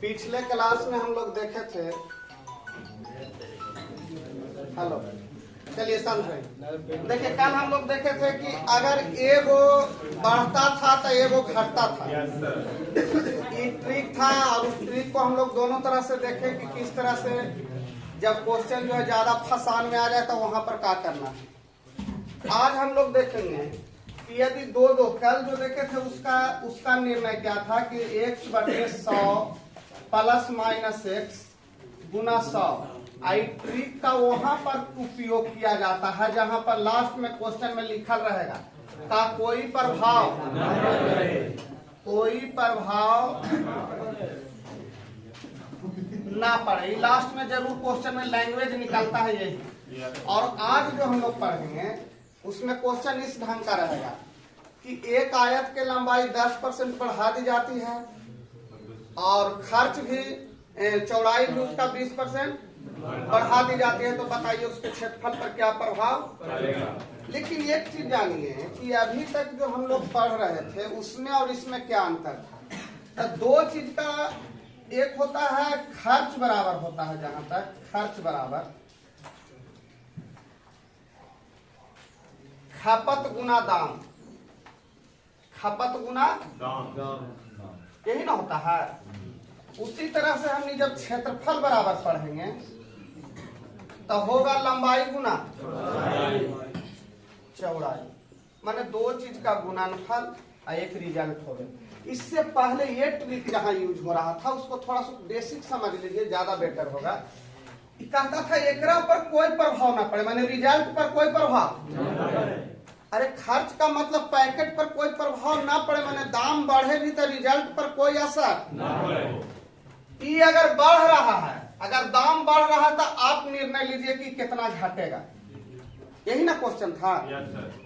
पिछले क्लास में हम लोग देखे थे। हेलो, चलिए समझ। देखिए कल हम लोग देखे थे कि अगर एगो बढ़ता था तो एगो घटता था। ये ट्रिक था और उस ट्रिक को हम लोग दोनों तरह से देखे कि किस तरह से जब क्वेश्चन जो है ज्यादा फंसान में आ जाए तो वहां पर क्या करना है। आज हम लोग देखेंगे कि यदि दो कल जो देखे थे उसका निर्णय क्या था कि x/100 प्लस माइनस x गुना 100। आई ट्रिक का वहां पर उपयोग किया जाता है जहां पर लास्ट में क्वेश्चन में लिखा रहेगा का कोई प्रभाव ना पड़े। लास्ट में जरूर क्वेश्चन में लैंग्वेज निकलता है यही। और आज जो हम लोग पढ़ेंगे उसमें क्वेश्चन इस ढंग का रहेगा कि एक आयत के लंबाई 10% बढ़ा दी जाती है और खर्च भी चौड़ाई भी उसका 20% बढ़ा दी जाती है। तो बताइए उसके क्षेत्रफल पर क्या प्रभाव पड़ेगा। लेकिन एक चीज जानिए कि अभी तक जो हम लोग पढ़ रहे थे उसमें और इसमें क्या अंतर था। तो दो चीज का एक होता है खर्च बराबर होता है, जहां तक खर्च बराबर खपत गुना दाम, खपत गुना यही ना होता है। उसी तरह से हमने जब क्षेत्रफल बराबर पढ़ेंगे तो होगा लंबाई गुना चौड़ाई, माने दो चीज का गुणनफल और एक रिजल्ट हो गया। इससे पहले ये ट्रिक जहां यूज हो रहा था उसको थोड़ा सा बेसिक समझ लीजिए, ज्यादा बेटर होगा। कहता था एकरा पर कोई प्रभाव ना पड़े, माने रिजल्ट पर कोई प्रभाव। अरे खर्च का मतलब पैकेट पर कोई प्रभाव ना पड़े, माने दाम बढ़े भी तो रिजल्ट पर कोई असर ना पड़े। ये अगर बढ़ रहा है, अगर दाम बढ़ रहा है तो आप निर्णय लीजिए कि कितना घटेगा, यही ना क्वेश्चन था।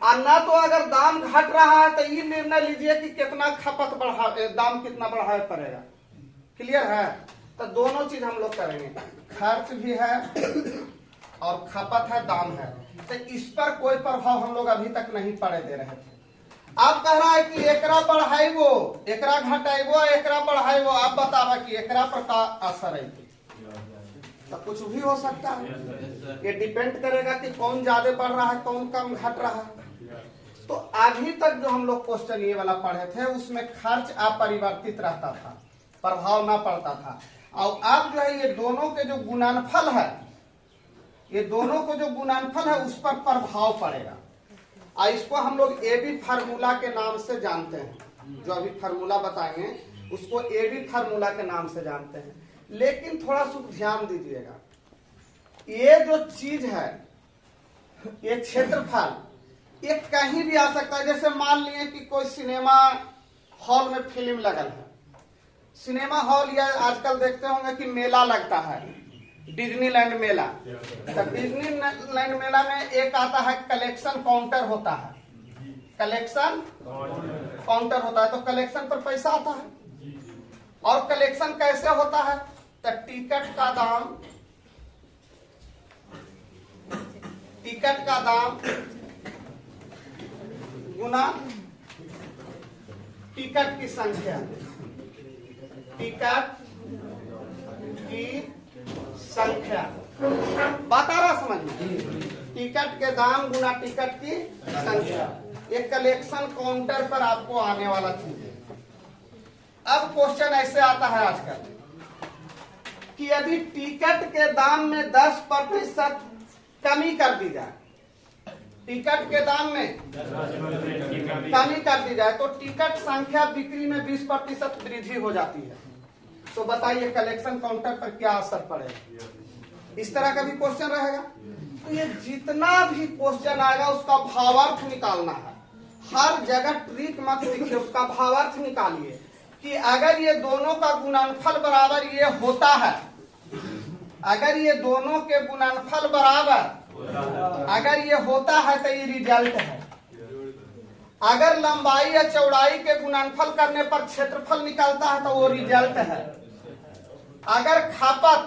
और ना तो अगर दाम घट रहा है तो ये निर्णय लीजिए कि कितना खपत बढ़ा, दाम कितना बढ़ाए पड़ेगा। क्लियर है। तो दोनों चीज हम लोग करेंगे, खर्च भी है और खपत है, दाम है। तो इस पर कोई प्रभाव हम लोग अभी तक नहीं पड़े दे रहे थे। आप कह रहा है कि एकरा बढ़ाइबो, एकरा घटाइबो, एकरा बढ़ाइबो, आप बतावा कि एकरा पर का असर है। तो कुछ भी हो सकता है, ये डिपेंड करेगा कि कौन ज्यादा बढ़ रहा है कौन कम घट रहा है। तो अभी तक जो हम लोग क्वेश्चन ये वाला पढ़े थे उसमें खर्च अपरिवर्तित रहता था, प्रभाव ना पड़ता था। और अब जो है ये दोनों के जो गुणनफल है, ये दोनों को जो गुणनफल है उस पर प्रभाव पड़ेगा। और इसको हम लोग एबी फार्मूला के नाम से जानते हैं। जो अभी फार्मूला बताएंगे उसको एबी फार्मूला के नाम से जानते हैं। लेकिन थोड़ा सा ध्यान दीजिएगा, ये जो चीज है ये क्षेत्रफल ये कहीं भी आ सकता है। जैसे मान लिए कि कोई सिनेमा हॉल में फिल्म लगल है, सिनेमा हॉल या आजकल देखते होंगे कि मेला लगता है, डिज्नीलैंड मेला। तो डिज्नीलैंड मेला में एक आता है कलेक्शन काउंटर होता है, कलेक्शन काउंटर होता है। तो कलेक्शन पर पैसा आता है और कलेक्शन कैसे होता है, तो टिकट का दाम गुना टिकट की संख्या, टिकट की संख्या। बात आ रहा समझ में। टिकट के दाम गुना टिकट की संख्या, ये कलेक्शन काउंटर पर आपको आने वाला चीज है। अब क्वेश्चन ऐसे आता है आजकल कि यदि टिकट के दाम में 10% कमी कर दी जाए, टिकट के दाम में कमी कर दी जाए तो टिकट संख्या बिक्री में 20% वृद्धि हो जाती है। तो बताइए कलेक्शन काउंटर पर क्या असर पड़ेगा। इस तरह का भी क्वेश्चन रहेगा। तो ये जितना भी क्वेश्चन आएगा उसका भावार्थ निकालना है। हर जगह ट्रिक मत सीखिए, उसका भावार्थ निकालिए कि अगर ये दोनों का गुणनफल बराबर ये होता है, अगर ये दोनों के गुणनफल बराबर अगर ये होता है तो ये रिजल्ट है। अगर लंबाई या चौड़ाई के गुणनफल करने पर क्षेत्रफल निकलता है तो वो रिजल्ट है। अगर खपत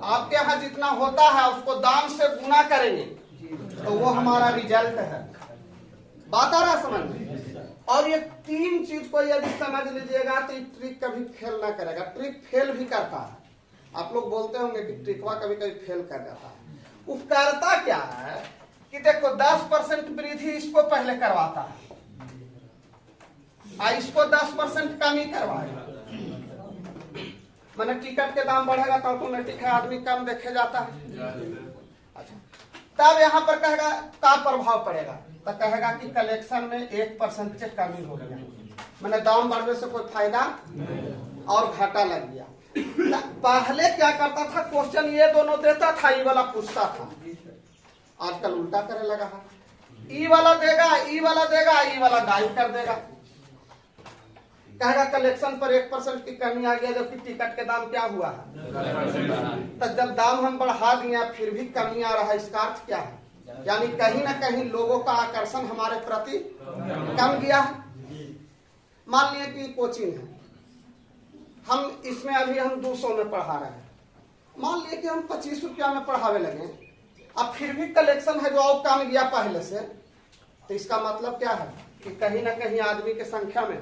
आपके यहाँ जितना होता है उसको दाम से गुना करेंगे तो वो हमारा रिजल्ट है। बात आ रहा समझ में। और ये तीन चीज को यदि समझ लीजिएगा तो ये ट्रिक कभी फेल ना करेगा। ट्रिक फेल भी करता है, आप लोग बोलते होंगे कि ट्रिकवा कभी कभी फेल कर जाता है। वो करता क्या है कि देखो 10% वृद्धि इसको पहले करवाता है और इसको 10% कम ही करवाएगा। मैंने टिकट के दाम बढ़ेगा तो ऑटोमेटिक है आदमी कम देखे जाता है। अच्छा, तब यहाँ पर कहेगा का प्रभाव पड़ेगा, तो कहेगा कि कलेक्शन में 1% से कमी हो गया, मैंने दाम बढ़ने से कोई फायदा और घाटा लग गया। पहले क्या करता था, क्वेश्चन ये दोनों देता था, ई वाला पूछता था, आजकल उल्टा करे लगा है, ई वाला देगा, ई वाला देगा, ई वाला गायब कर देगा। कहेगा कलेक्शन पर 1% की कमी आ गया, जबकि टिकट के दाम क्या हुआ है, तो जब दाम हम बढ़ा दिए फिर भी कमी आ रहा है, इसका अर्थ क्या है, यानी कहीं ना कहीं लोगों का आकर्षण हमारे प्रति कम गया है। मान लिया कि कोचिंग है, हम इसमें अभी हम 200 में पढ़ा रहे हैं, मान लिया कि हम 25 रुपया में पढ़ावे लगे, अब फिर भी कलेक्शन है जो और कम गया पहले से, तो इसका मतलब क्या है कि कहीं ना कहीं आदमी के संख्या में।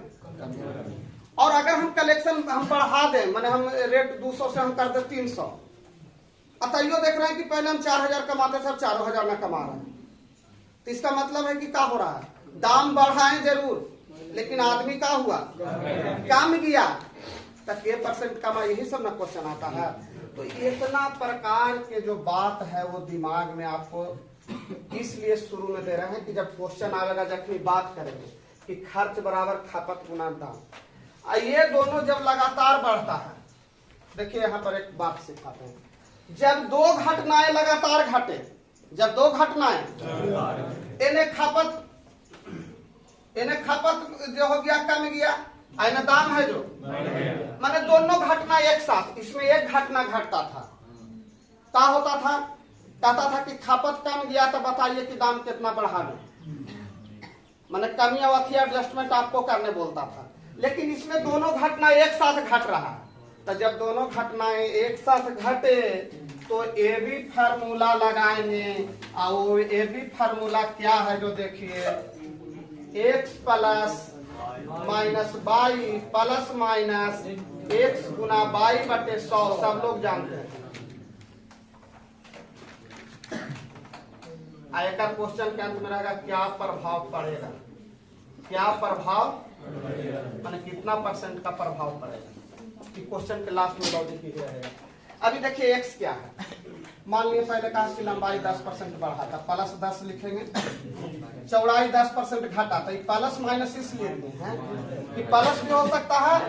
और अगर हम कलेक्शन हम बढ़ा दें, माने हम रेट 200 से हम कर दे 300, अतइयो देख रहे हैं कि पहले हम 4000 कमाते थे, अब 4000 न कमा रहे हैं, तो इसका मतलब है कि क्या हो रहा है, दाम बढ़ाएं जरूर लेकिन आदमी का हुआ कम गया, तक ये परसेंट कमा, यही सब ना क्वेश्चन आता है। तो इतना प्रकार के जो बात है वो दिमाग में आपको इसलिए शुरू में दे रहे हैं कि जब क्वेश्चन आएगा, जब बात करेंगे कि खर्च बराबर खपत गुना दाम, ये दोनों जब लगातार बढ़ता है, देखिए यहाँ पर एक बात सिखाते हैं, जब दो घटनाएं लगातार घटे, जब दो घटनाएं इन्हें खपत जो हो गया कम गया, आइना दाम है जो, माने दोनों घटना एक साथ, इसमें एक घटना घटता था, क्या होता था, कहता था कि खपत कम गया तो बताइए कि दाम कितना बढ़ा दें, माने कमी अवधि एडजस्टमेंट आपको करने बोलता था। लेकिन इसमें दोनों घटना एक साथ घट रहा है, तो जब दोनों घटनाएं एक साथ घटे तो ए बी फार्मूला लगाएंगे, और ए बी फार्मूला क्या है जो देखिए, x plus minus y plus minus x गुना वाई बटे 100, सब लोग जानते हैं। आएगा क्वेश्चन के अंत में रहेगा क्या प्रभाव पड़ेगा, क्या प्रभाव माने कितना परसेंट का प्रभाव पड़ेगा, कि क्वेश्चन के लास्ट में लॉजिक ही रहेगा। अभी देखिए x क्या है, मान लिए पहले कहा कि लंबाई 10% बढ़ा था, प्लस 10 लिखेंगे, चौड़ाई 10% घटा, तो प्लस माइनस इसलिए दिए हैं कि प्लस भी हो सकता है,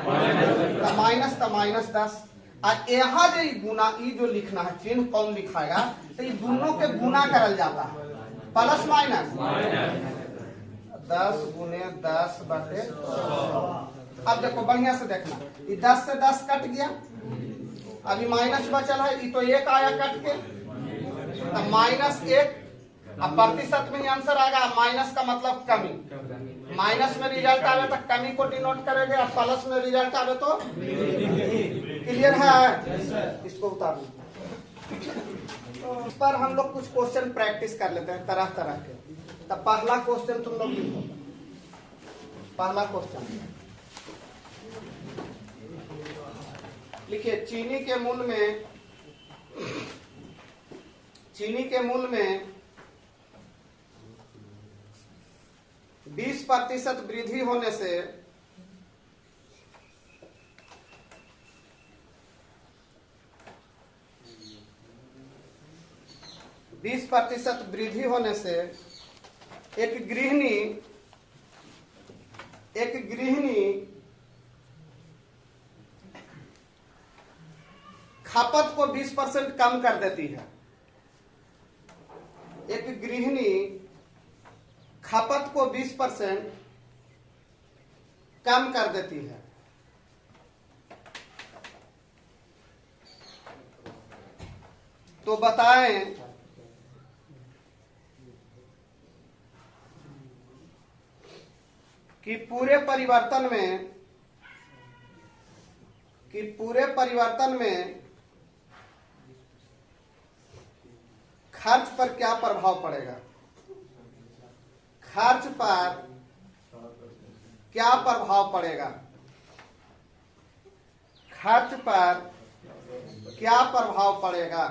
माइनस का माइनस 10, और यहाँ जो गुना, ये जो लिखना है चिन्ह कौन लिखाएगा, तो ये दोनों के गुना करल जाता है, प्लस माइनस 10 गुने 10 बटे 100। अब देखो बढ़िया से देखना, ये 10 से 10 कट गया, अभी माइनस बचल है, ये तो 1 आया कट के, तो -1, अब प्रतिशत में ही आंसर आएगा, माइनस का मतलब कमी, माइनस में रिजल्ट आवे तो कमी को डिनोट करेंगे, और प्लस में रिजल्ट आवे तो, क्लियर है, इसको उतार इस पर हम लोग कुछ क्वेश्चन प्रैक्टिस कर लेते हैं तरह तरह के। तो पहला क्वेश्चन तुम लोग लिखो, पहला क्वेश्चन लिखिए, चीनी के मूल में 20% वृद्धि होने से एक गृहिणी खपत को 20% कम कर देती है, एक गृहिणी खपत को 20% कम कर देती है, तो बताएं कि पूरे परिवर्तन में खर्च पर क्या प्रभाव पड़ेगा, खर्च पर क्या प्रभाव पड़ेगा, खर्च पर क्या प्रभाव पड़ेगा।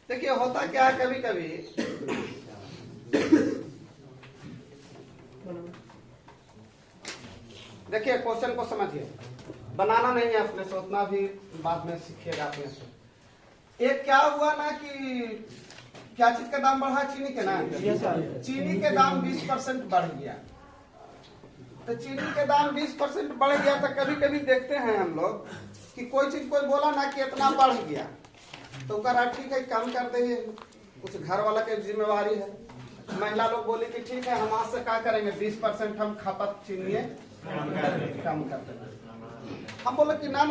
देखिए होता क्या है, कभी कभी देखिए क्वेश्चन को समझिए, बनाना नहीं है अपने से, उतना भी बाद में सीखिएगा अपने से। एक क्या हुआ ना कि क्या चीज का दाम बढ़ा, चीनी के ना, चीनी के दाम 20% बढ़ गया। तो चीनी के दाम 20% बढ़ गया तो कभी कभी देखते हैं हम लोग कि कोई चीज कोई बोला ना कि इतना बढ़ गया, तो कहा ठीक है कम कर देंगे, कुछ घर वाला की जिम्मेवारी है। महिला लोग बोली कि ठीक है हम आज से क्या करेंगे 20% हम खपत चीनी कम कर देंगे। हम बोले कि ना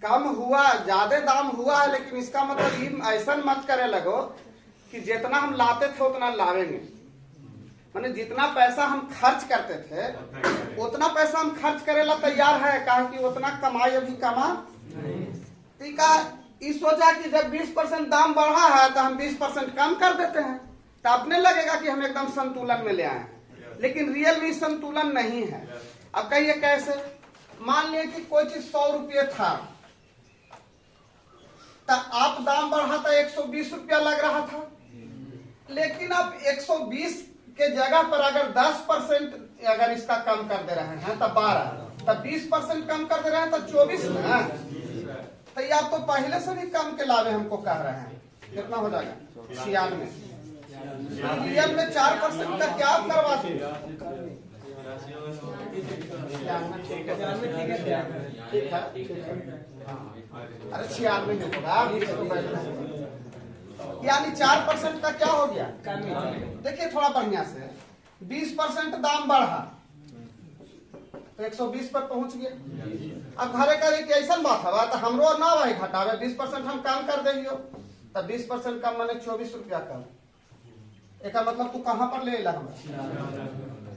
कम हुआ, ज्यादा दाम हुआ है, लेकिन इसका मतलब ऐसा मत करे लगो कि जितना हम लाते थे उतना लावेंगे। माने जितना पैसा हम खर्च करते थे उतना पैसा हम खर्च करे ला तैयार है, कहा कि उतना कमाई अभी कमा। इस सोचा कि जब 20% दाम बढ़ा है तो हम 20% कम कर देते हैं, तो अपने लगेगा कि हम एकदम संतुलन में ले आए हैं, लेकिन रियल में संतुलन नहीं है। अब कहिए कैसे, मान लिया कि कोई चीज 100 रुपये था, तो आप दाम बढ़ा था 120 रुपया लग रहा था, लेकिन अब 120 के जगह पर अगर 10% अगर इसका कम कर दे रहे हैं तो 12, तो 20% कम कर दे रहे हैं तो 24 ना, तो ये आप तो पहले से भी कम के लावे हमको कह रहे हैं। कितना हो जाएगा 96। रियल में 4% का क्या आप करवाते हैं? अरे 96 होगा, यानी 4% का क्या हो गया। देखिए थोड़ा बढ़िया से, 20% दाम बढ़ा तो 120 पर पहुंच गया। अब घरे करे कि ऐसा बात हवा तो हमरो ना भाई घटावे, 20% हम कम कर देंगे, तो 20% कम माने 24 रुपया कम। एक मतलब तू कहाँ पर ले ला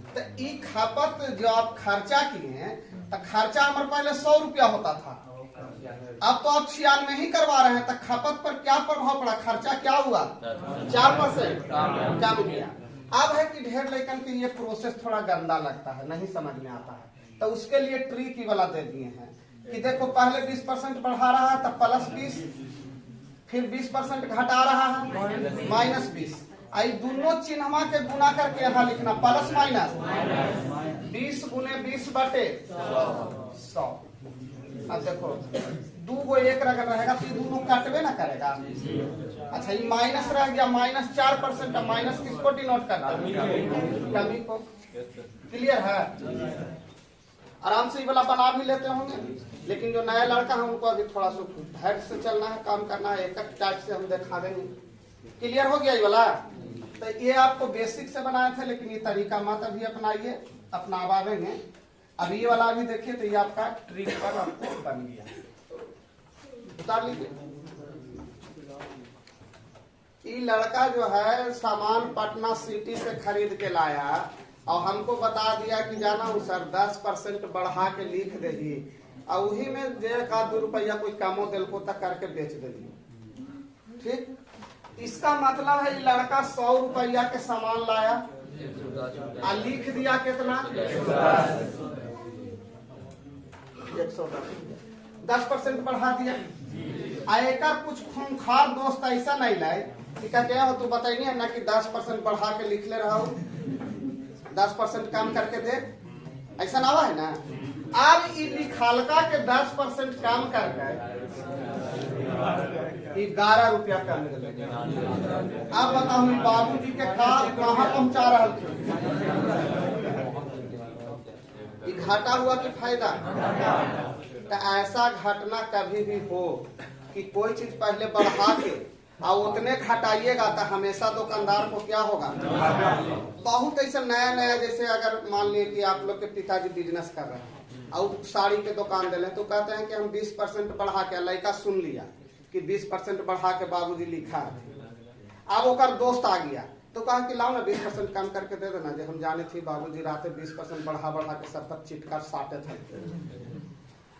तो ई खपत जो आप खर्चा किए तो खर्चा हमारे पहले 100 रुपया होता था, अब तो आप 96 ही करवा रहे हैं, तो खपत पर क्या प्रभाव पड़ा, खर्चा क्या हुआ 4% कम गया। अब है कि ढेर लेकिन के ये प्रोसेस थोड़ा गंदा लगता है, नहीं समझ में आता है, तो उसके लिए ट्रिक वाला दे दिए हैं कि देखो पहले 20% बढ़ा रहा है तो +20, फिर 20% घटा रहा है -20। आई दोनों चिन्हवा के गुना करके यहाँ लिखना प्लस माइनस 20 गुने 20 बटे 100। अब देखो 2 गो 1 अगर रहेगा तो ये दोनों काटवे ना करेगा। अच्छा ये माइनस रह गया, -4%, माइनस किसको डिनोट करना, कमी को। क्लियर है, आराम से ये वाला बना भी लेते होंगे, लेकिन जो नया लड़का है उनको अभी थोड़ा सा धैर्य से चलना है, काम करना है, एक टाइप से हम दिखा देंगे। क्लियर हो गया ये वाला। तो ये आपको बेसिक से बनाए थे, लेकिन ये तरीका मत अभी अपनाइए, अपनावाएंगे। अब ये वाला भी देखिए तो ये आपका ट्रिक पर आपको बन गया, उतार लीजिए। ये लड़का जो है सामान पटना सिटी से खरीद के लाया और हमको बता दिया कि जाना हूँ सर 10% बढ़ा के लिख देगी, और वही में जे 1-2 रुपया कोई कामो दिल को तक करके बेच देगी। ठीक, इसका मतलब है ये लड़का 100 रुपया के सामान लाया और लिख दिया कितना 110, 10% बढ़ा दिया। आयकर कुछ खूंखार दोस्त ऐसा नहीं लाए कि क्या हो तू बताइए ना कि 10% बढ़ा के लिख ले रहा हूँ, 10% कम करके दे, ऐसा ना है ना। अब ये लिखालका के 10% कम करके 11 रुपया कम दे। अब बताओ बाबूजी के खाल कहाँ पहुंचा रहा थे, घाटा हुआ कि फायदा। तो ऐसा घटना कभी भी हो कि कोई चीज पहले बढ़ा के और उतने घटाइएगा तो हमेशा दुकानदार को क्या होगा, बहुत ऐसा नया नया, जैसे अगर मान लिए कि आप लोग के पिताजी बिजनेस कर रहे हैं और साड़ी के दुकान दे रहे हैं, तो कहते हैं कि हम 20% बढ़ा के, लड़का सुन लिया कि 20% बढ़ा के बाबूजी लिखा है। अब ओकर दोस्त आ गया तो कहा कि लाओ ना 20% कम करके दे देना, जो हम जाने थी बाबूजी रात 20% बढ़ा के सब तक चिटका साटे थे।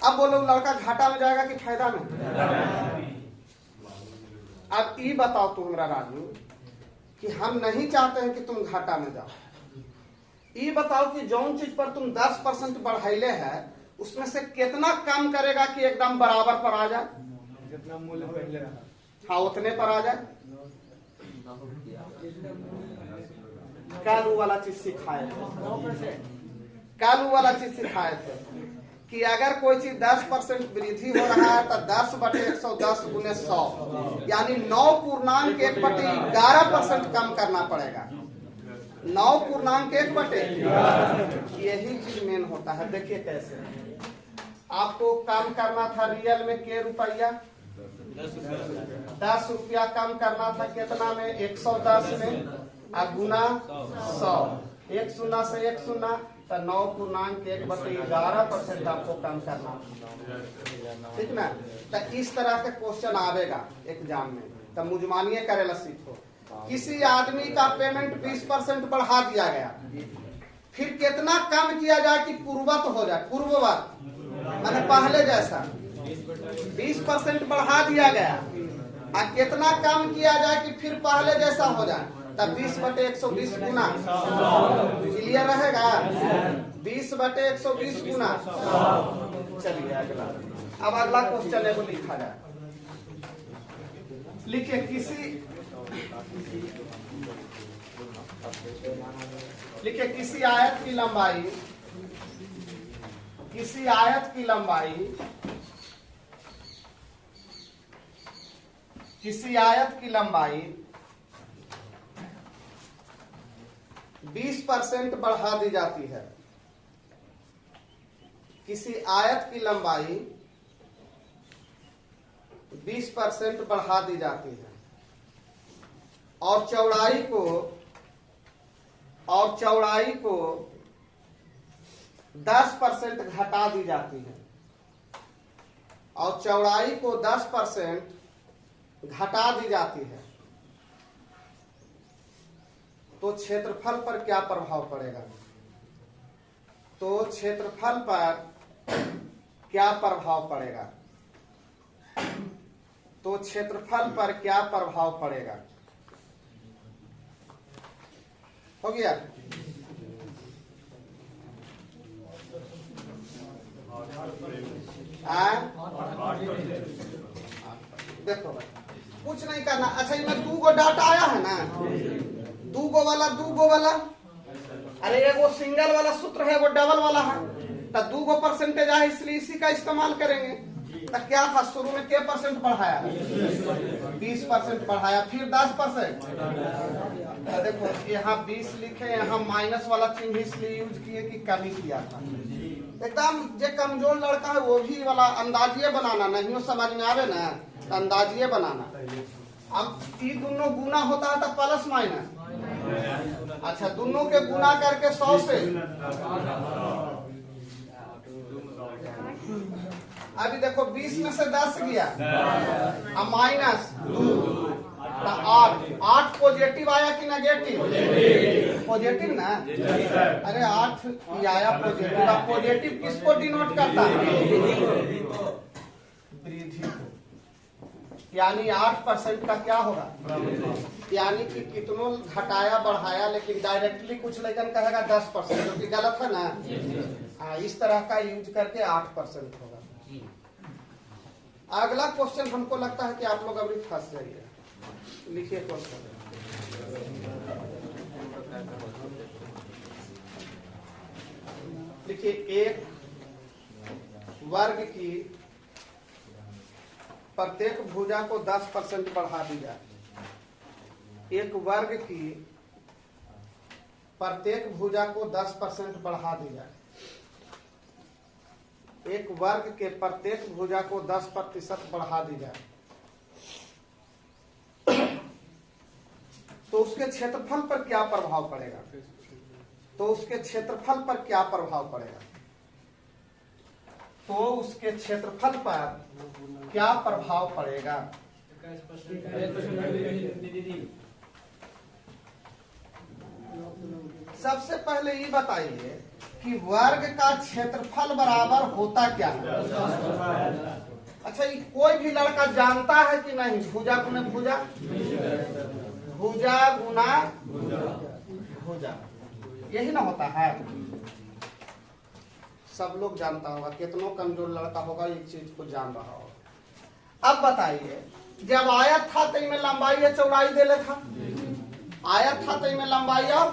अब बोलो लड़का घाटा में जाएगा कि फायदा में। अब ये बताओ तू हमरा राजू कि हम नहीं चाहते हैं कि तुम घाटा में जाओ। ये बताओ कि जौन चीज पर तुम 10% बढ़ाइले है उसमें से कितना कम करेगा कि एकदम बराबर पर आ जाए, जितना मूल्य पहले रहा, हाँ उतने पर आ जाए। कालू वाला चीज सिखाए थे, कालू वाला चीज सिखाए थे कि अगर कोई चीज 10% वृद्धि हो रहा है तो 10/110 गुने 100 यानी 9.1/11% कम करना पड़ेगा। 9.1/11 यही चीज मेन होता है। देखिए कैसे आपको काम करना था रियल में के रुपया 10 रुपया कम करना था कितना में 110 में और गुना 100 एक शून्य से एक शून्य तो 9.1/11% आपको कम करना, ठीक ना। तो इस तरह के क्वेश्चन आवेगा एग्जाम में, तो मुजमानिए करेला सीखो। किसी आदमी का पेमेंट 20% बढ़ा दिया गया, फिर कितना कम किया जाए कि पूर्ववत हो जाए, पूर्ववत मैंने पहले जैसा 20% बढ़ा दिया गया और कितना कम किया जाए कि फिर पहले जैसा हो जाए, तब 20/120 गुना क्लियर रहेगा। 20/120 गुना। चलिए अगला, अब अगला क्वेश्चन है वो लिखा जाए। लिखिए किसी आयत की लंबाई, किसी आयत की लंबाई, किसी आयत की लंबाई 20% बढ़ा दी जाती है। किसी आयत की लंबाई 20% बढ़ा दी जाती है और चौड़ाई को 10% घटा दी जाती है, और चौड़ाई को 10% घटा दी जाती है, तो क्षेत्रफल पर क्या प्रभाव पड़ेगा? तो क्षेत्रफल पर क्या प्रभाव पड़ेगा? तो क्षेत्रफल पर क्या प्रभाव पड़ेगा? हो गया? देखो कुछ नहीं करना। अच्छा इनमें 2 गो डाटा आया है ना, 2 गो वाला, अरे ये वो सिंगल वाला सूत्र है, वो डबल वाला है, तो 2 गो परसेंटेज है इसलिए इसी का इस्तेमाल करेंगे। तो क्या था शुरू में क्या परसेंट बढ़ाया? 20% बढ़ाया, फिर 10%। तो देखो यहाँ 20 लिखे, यहाँ माइनस वाला चिन्ह इसलिए यूज किए कि कमी किया था। एकदम जो कमजोर लड़का है वो भी वाला अंदाजिए बनाना, नहीं समझ में आवे ना तो अंदाजिए बनाना। अब ये दोनों गुना होता है तो प्लस माइनस, अच्छा दोनों के गुना करके 100 से, अभी देखो 20 में से 10 गया अब माइनस 8 पॉजिटिव आया कि नेगेटिव? पॉजिटिव ना, अरे 8 ही आया पॉजिटिव। पॉजिटिव किसको डिनोट करता है? वृद्धि को। यानी 8% का क्या होगा? यानी कि कितनों घटाया बढ़ाया, लेकिन डायरेक्टली कुछ लेकिन कहेगा 10%, जो कि गलत है ना। हाँ इस तरह का यूज करके 8% होगा। अगला क्वेश्चन हमको लगता है कि आप लोग अभी फंस जाइए। लिखिए क्वेश्चन। लिखिए एक वर्ग की प्रत्येक भुजा को 10% बढ़ा दी जाए। एक वर्ग की प्रत्येक भुजा को 10% बढ़ा दी जाए। एक वर्ग के प्रत्येक भुजा को 10% बढ़ा दी जाए तो उसके क्षेत्रफल पर क्या प्रभाव पड़ेगा? तो उसके क्षेत्रफल पर क्या प्रभाव पड़ेगा? तो उसके क्षेत्रफल पर क्या प्रभाव पड़ेगा? सबसे पहले ये बताइए कि वर्ग का क्षेत्रफल बराबर होता क्या है? अच्छा ये कोई भी लड़का जानता है कि नहीं? भुजा गुने भुजा, भुजा गुना भुजा, यही ना होता है। सब लोग जानता होगा, कितनों कमजोर लड़का होगा इस चीज को जान रहा होगा। अब बताइए, जब आयत था तो इनमें लंबाई या चौड़ाई दे ले था, आयत था तो इनमें लंबाई और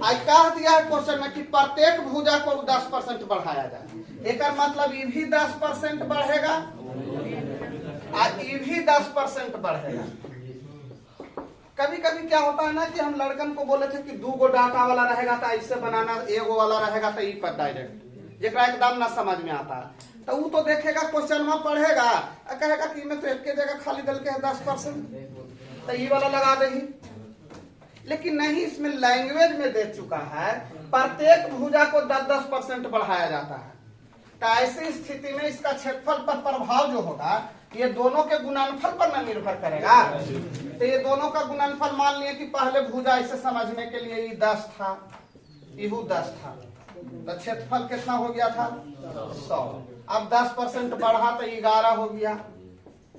आज कह दिया है क्वेश्चन में कि प्रत्येक भुजा को 10% बढ़ाया जाए। एक मतलब ये भी 10% बढ़ेगा और ये भी 10% बढ़ेगा। कभी कभी क्या होता है ना कि हम लड़कन को बोले थे कि 2 डाटा वाला रहेगा तो ऐसे बनाना, 1 वाला रहेगा तो ई पर डायरेक्ट, जेकरा एकदम ना समझ में आता है तो वो तो देखेगा क्वेश्चन में पढ़ेगा और कहेगा कि मैं तो एक के जगह खाली दल के है 10%, तो ये वाला लगा देगी। लेकिन नहीं, इसमें लैंग्वेज में दे चुका है प्रत्येक भुजा को 10% बढ़ाया जाता है। तो ऐसी स्थिति में इसका क्षेत्रफल पर प्रभाव जो होगा ये दोनों के गुणनफल पर न निर्भर करेगा। तो ये दोनों का गुणनफल मान लिए कि पहले भुजा इसे समझने के लिए ये 10 था, यहू 10 था, तो क्षेत्रफल कितना हो गया था 100। अब 10% बढ़ा तो 11 हो गया,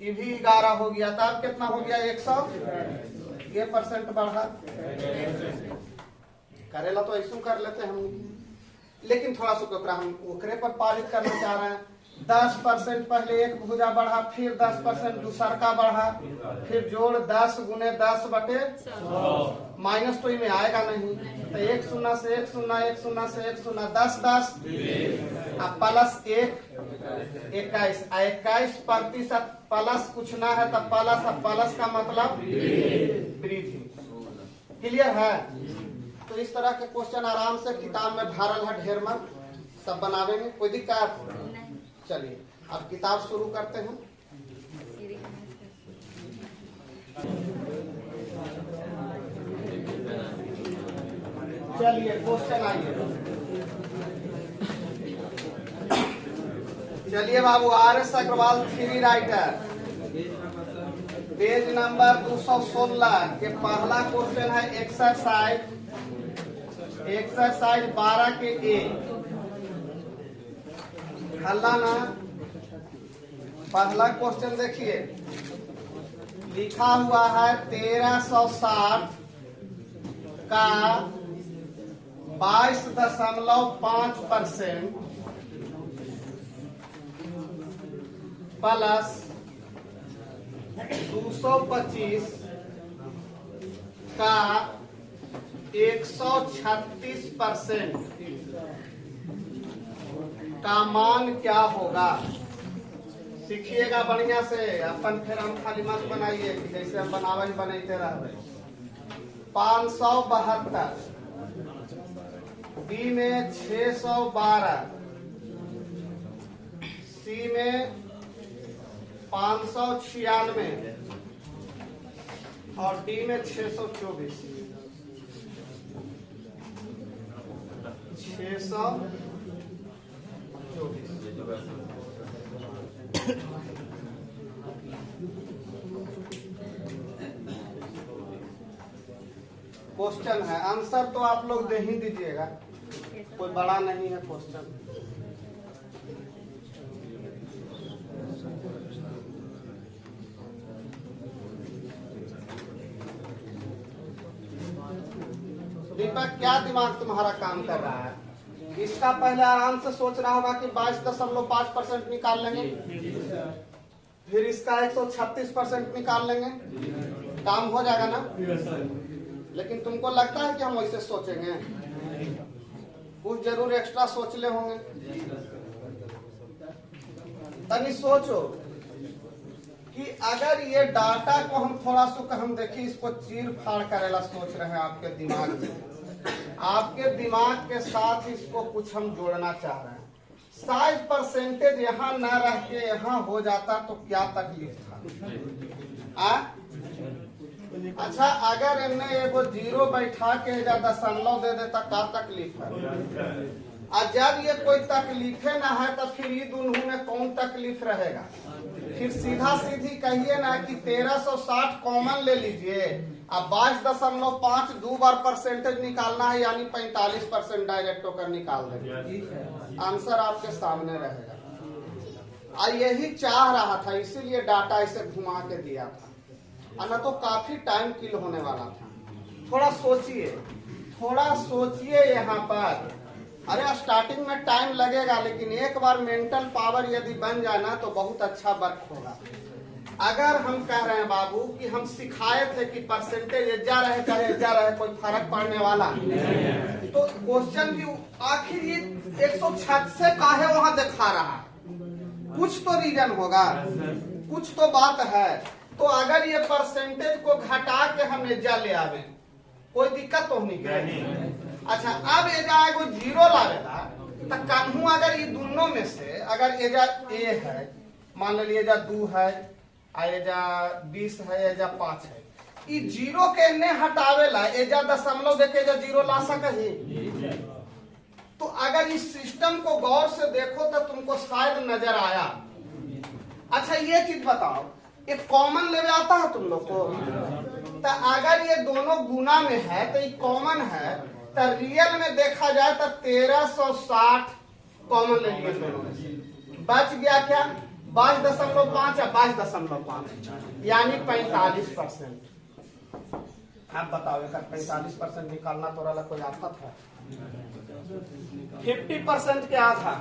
ये भी 11 हो गया, तब कितना हो गया 100। ये % बढ़ा, करेला तो ऐसा कर लेते हम, लेकिन थोड़ा सा हम ओकरे पर पारित करना चाह रहे हैं। 10% पहले एक भुजा बढ़ा, फिर 10% दूसर का बढ़ा, फिर जोड़ 10 गुने 10 बटे 100, तो इनमें आएगा नहीं, तो 1 0 से 1 0, 1 0 से 1 0, 10 10 अब प्लस 1 21, 21% प्लस कुछ ना है तो प्लस का मतलब वृद्धि। क्लियर है? तो इस तरह के क्वेश्चन आराम से किताब में भरल है, ढेर मन सब बनावेंगे, कोई दिक्कत। चलिए अब किताब शुरू करते हैं। चलिए क्वेश्चन आइए, चलिए बाबू, RS Agarwal 3 writer, page number 216 के पहला क्वेश्चन है एक्सरसाइज 12 के ए। हल्ला ना, पहला क्वेश्चन देखिए, लिखा हुआ है 1360 का 22.5% प्लस 225 का 136% का मान क्या होगा। सीखिएगा बढ़िया से, अपन फिर हम खाली मत बनाइए कि जैसे हम बनावे बनते रहे। 572, बी में 612, सी में 596 और डी में 624। 624 क्वेश्चन है, आंसर तो आप लोग दे ही दीजिएगा, कोई बड़ा नहीं है क्वेश्चन। दीपक, क्या दिमाग तुम्हारा काम कर रहा है? इसका पहले आराम से सोच रहा होगा कि 22.5% निकाल लेंगे, फिर इसका 136% निकाल लेंगे, काम हो जाएगा ना। लेकिन तुमको लगता है कि हम वैसे सोचेंगे? कुछ जरूर एक्स्ट्रा सोच ले होंगे। तनी सोचो कि अगर ये डाटा को हम थोड़ा सा हम देखिए, इसको चीर फाड़ करेला सोच रहे हैं आपके दिमाग में, आपके दिमाग के साथ इसको कुछ हम जोड़ना चाह रहे हैं। साइज परसेंटेज यहाँ न रह के यहाँ हो जाता तो क्या तकलीफ था? अच्छा, अगर इनने एगो 0 बैठा के या दशमलव दे देता क्या तकलीफ है? और जब ये कोई तकलीफे ना है तो फिर ये दोनों में कौन तकलीफ रहेगा? फिर सीधा सीधी कहिए ना कि 1360 कॉमन ले लीजिए, अब 22.5 दो बार परसेंटेज निकालना है, यानी 45% डायरेक्ट होकर निकाल देंगे, आंसर आपके सामने रहेगा। और यही चाह रहा था, इसीलिए डाटा इसे घुमा के दिया था। और न तो काफी टाइम किल होने वाला था। थोड़ा सोचिए यहाँ पर। अरे स्टार्टिंग में टाइम लगेगा, लेकिन एक बार मेंटल पावर यदि बन जाए ना तो बहुत अच्छा वर्क होगा। अगर हम कह रहे हैं बाबू कि हम सिखाए थे कि परसेंटेज एजा रहे चाहे एजा रहे कोई फर्क पड़ने वाला, तो क्वेश्चन भी आखिर ये 136 काहे वहां दिखा रहा है, कुछ तो रीजन होगा, कुछ तो बात है। तो अगर ये परसेंटेज को घटा के हम एजा ले आवे कोई दिक्कत तो नहीं। अच्छा, अब एजा एगो जीरो लावेगा तो कहूँ अगर ये दोनों में से अगर एजा ए है, मान लीजिए एजा 2 है, एजा 20 है, एजा 5 है, ये जीरो के ने हटावेला एजा दशमलव देके एजा जीरो ला सके। तो अगर इस सिस्टम को गौर से देखो तो तुमको शायद नजर आया। अच्छा ये चीज बताओ, एक कॉमन लेवे आता है तुम लोग को? तो अगर ये दोनों गुना में है तो ये कॉमन है, तो रियल में देखा जाए तो 1360 कॉमन ले लिए दोनों में से। बच गया क्या? 22.5 या 22.5, यानी 45%। आप बताओ, 45% निकालना तो वाला कोई आफत है? 50% क्या था?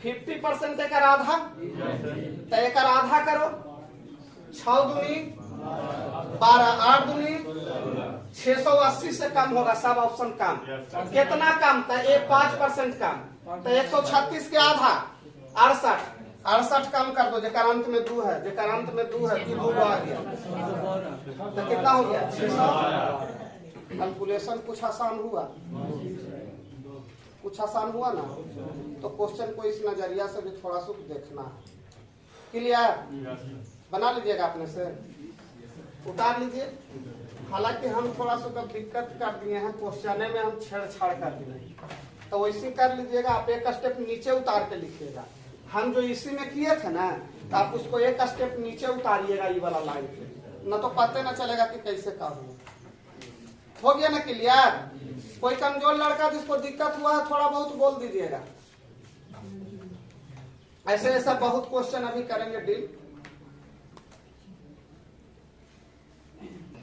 50% एक आधा, तो एक आधा करो। 6 दूनी 12, 8 दूनी 680 से कम होगा, सब ऑप्शन कम। कितना कम? तो 5% कम, तो 136 के आधा 68 कम कर दो। जेकर अंत में 2 है, जेकर अंत में 2 है, 2 आ गया तो कितना हो गया? 600। कैलकुलेशन कुछ आसान हुआ, कुछ आसान हुआ ना? तो क्वेश्चन को इस नजरिया से भी थोड़ा सा देखना है। क्लियर? बना लीजिएगा अपने से, उतार लीजिए। हालांकि हम थोड़ा सा दिक्कत कर दिए हैं, क्वेश्चन में हम छेड़छाड़ कर दिए, तो वैसे कर लीजिएगा। आप एक स्टेप नीचे उतार के लिखिएगा। हम जो इसी में किए थे ना, तो आप उसको एक स्टेप नीचे उतारिएगा ये वाला लाइन पे, न तो पता न चलेगा कि कैसे का हुआ। हो गया ना क्लियर? कोई कमजोर लड़का जिसको दिक्कत हुआ है थोड़ा बहुत बोल दीजिएगा। ऐसे ऐसा बहुत क्वेश्चन अभी करेंगे डील।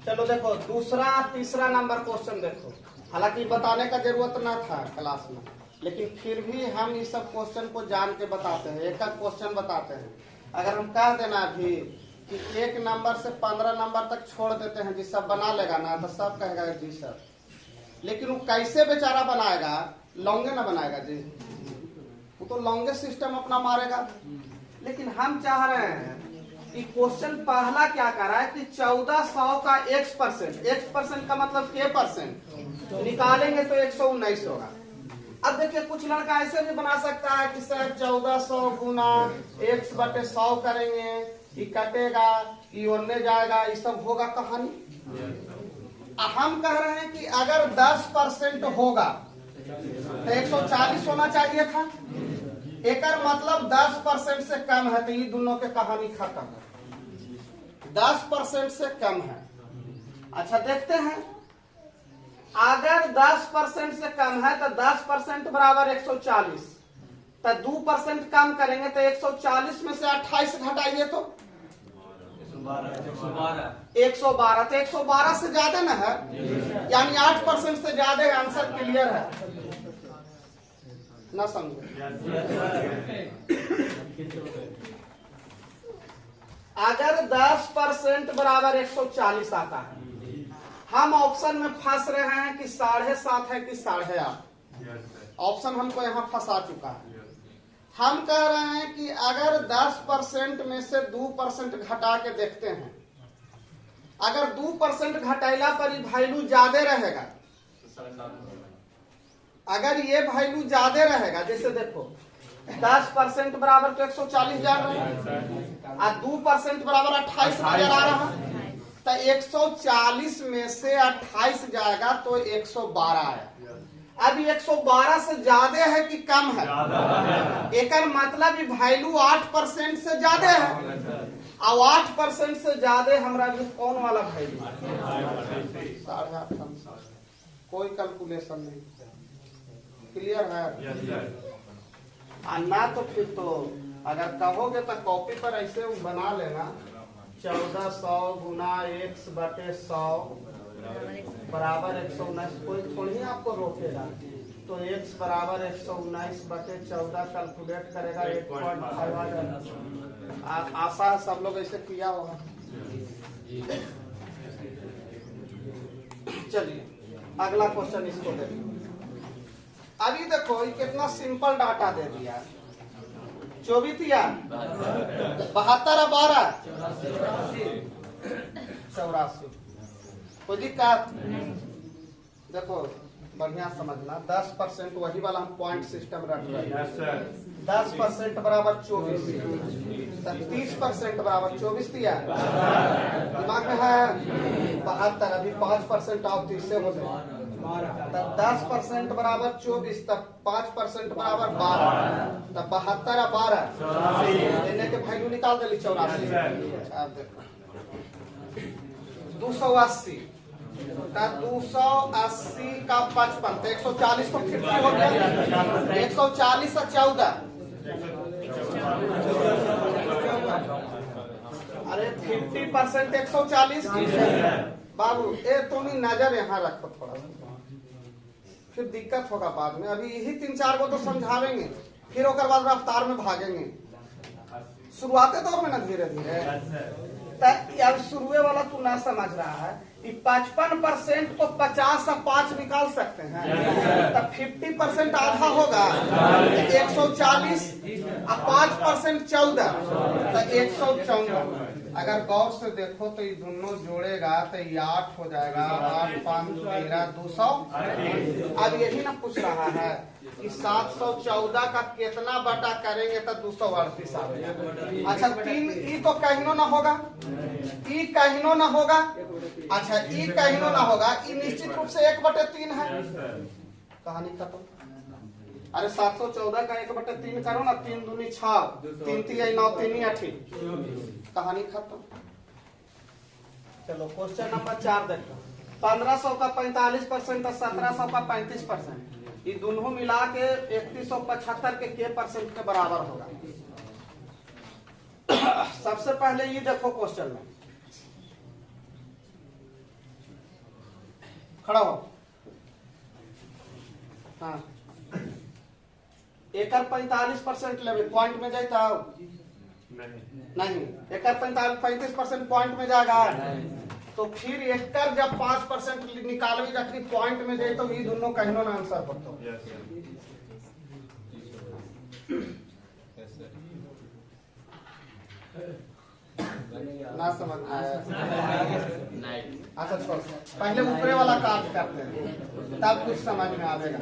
चलो देखो, दूसरा तीसरा नंबर क्वेश्चन देखो। हालांकि बताने का जरूरत ना था क्लास में, लेकिन फिर भी हम इस सब क्वेश्चन को जान के बताते हैं, एक एक क्वेश्चन बताते हैं। अगर हम कह देना अभी कि 1 नंबर से 15 नंबर तक छोड़ देते हैं जी, सब बना लेगा ना, तो सब कहेगा जी सर। लेकिन वो कैसे बेचारा बनाएगा? लॉन्गे ना बनाएगा जी, वो तो लॉन्गेस्ट सिस्टम अपना मारेगा। लेकिन हम चाह रहे हैं कि क्वेश्चन पहला क्या कर रहा है कि 1400 का x% का मतलब k% निकालेंगे तो 119 होगा। अब देखिए, कुछ लड़का ऐसे भी बना सकता है कि सर 1400 गुना x/100 करेंगे, ये कटेगा, ये ओने जाएगा, ये सब होगा कहानी। हम कह रहे हैं कि अगर 10% होगा तो 140 होना चाहिए था। एक मतलब 10% से कम है तो ये दोनों के कहानी खत्म है। 10% से कम है। अच्छा देखते हैं, अगर 10% से कम है तो 10% बराबर 140, तो 2% कम करेंगे तो 140 में से 28 घटाइए तो 112। तो 112 से ज्यादा ना है, यानी 8% से ज्यादा। आंसर क्लियर है ना? समझो, अगर 10% बराबर 140 आता है, हम ऑप्शन में फंस रहे हैं कि 7.5 है कि 8.5। ऑप्शन हमको यहाँ फंसा चुका है। हम कह रहे हैं कि अगर 10% में से 2% घटा के देखते हैं, अगर 2% घटाइला पर वैल्यू ज्यादा रहेगा, अगर ये वैल्यू ज्यादा रहेगा, जैसे देखो 10% बराबर तो 140 जा रहा है और 2% बराबर 28 नजर आ रहा है, तो 140 में से 28 जाएगा तो 112 आया। अभी 112 से ज्यादा है कि कम है? एक मतलब वैल्यू 8% से ज्यादा है, और 8% से ज्यादा हमारा भी कौन वाला वैल्यू? 8.5। कोई कैलकुलेशन नहीं। क्लियर है? ना तो फिर तो अगर कहोगे तो कॉपी पर ऐसे बना लेना 1400 गुना x बटे 100 बराबर 119। कोई थोड़ी ही आपको रोकेगा। तो x बराबर 119 बटे 14 कैलकुलेट करेगा 8.5 आ जाएगा। आशा है सब लोग ऐसे किया होगा। चलिए अगला क्वेश्चन इसको देखिए। अभी देखो ये कितना सिंपल डाटा दे दिया। 24 या 72 12 84। कोई दिक्कत? देखो बढ़िया समझना। 10% वही वाला हम पॉइंट सिस्टम रख रहे हैं। 10% बराबर 24, 30% बराबर 24 दिया दिमाग में है 72। अभी 5% आओ 30 से हो जाए। तब 10% बराबर 24, तब 5% बराबर 12, तब 72 12 लेने के वैल्यू निकाल दे 84। अब देखो 280 280 का 55 तो 140 तो 50 हो गया। 140 से 14 अरे 50% 140 बाबू ए तुम ही नजर यहाँ रखो थोड़ा सा, फिर दिक्कत होगा बाद में। अभी यही 3-4 को तो समझावेंगे, फिर ओकर बाद रफ्तार में भागेंगे। शुरुआते दौर में ना धीरे धीरे अब शुरुए वाला तू ना समझ रहा है। 55% को 50 से 5 निकाल सकते हैं। तब 50% आधा होगा 140 और 5% 14 तो 114। अगर गौर से देखो तो ये दोनों जोड़ेगा तो ये 8 हो जाएगा। 8 5 13 200। अब यही ना पूछ रहा है कि 714 का कितना बटा करेंगे तो 238 आएगा। अच्छा 3 ई तो कहीं ना होगा, ई कहीं ना होगा। अच्छा ई कहीं ना होगा, ई निश्चित रूप से 1/3 है। कहानी खत्म। अरे 714 का 1/3 करो ना। 3 दूनी 6, 3 3 9 3 8, कहानी खत्म। चलो क्वेश्चन नंबर 4 देखो। 1500 का 45% और 1700 का 35%, ये दोनों मिला के 3175 के परसेंट के बराबर होगा। सबसे पहले ये देखो क्वेश्चन में खड़ा हो। हाँ एकर 45% लेवे पॉइंट में जाता नहीं। एकर 35% पॉइंट में जाएगा। तो फिर एकर जब 5% निकालवी जखनी पॉइंट में जाए तो ये दोनों कहीं ना आंसर पड़ता। ना समझ आया? अच्छा छोड़, पहले ऊपरे वाला काज करते हैं तब कुछ समझ में आएगा।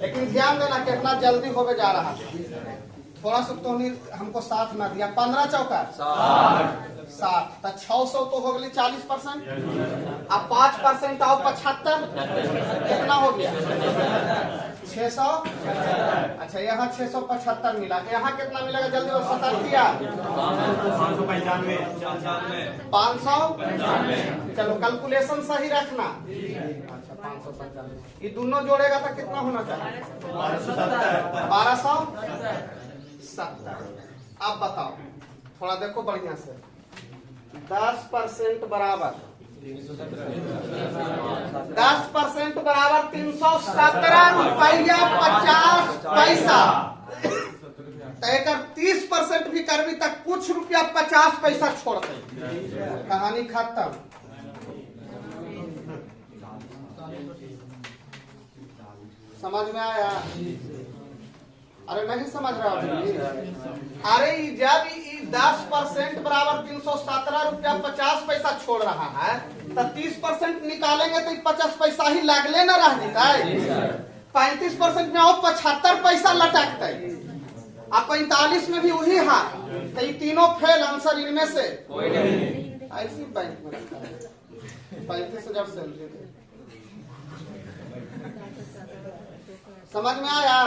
लेकिन ध्यान देना कितना जल्दी होवे जा रहा है। थोड़ा सा तो हमको साथ ना दिया। 15 चौका 60 तो 600 तो हो गई 40%। अब 5% आओ 75 कितना हो गया 600। अच्छा यहाँ 675 मिला, यहाँ कितना मिलेगा जल्दी? 500। चलो कैलकुलेशन सही रखना। अच्छा 595 ये दोनों जोड़ेगा तो कितना होना चाहिए? 1270। अब बताओ थोड़ा देखो बढ़िया से। 10% बराबर 10% बराबर 317 रुपया 50 पैसा। तो एक 30% भी करबी तक कुछ रुपया 50 पैसा छोड़ते। कहानी खत्म। समझ में आया? अरे नहीं समझ रहा अभी? अरे जब 10% बराबर 317 रुपया 50 पैसा छोड़ रहा है तो 30% निकालेंगे तो 50 पैसा ही लगले न रह जाता है। 35% में और 75 पैसा लटकता है। अब 45 में भी वही है। तो ये तीनों फेल आंसर इनमें से ऐसी बैंक में 35,000 सैलरी। समझ में आया?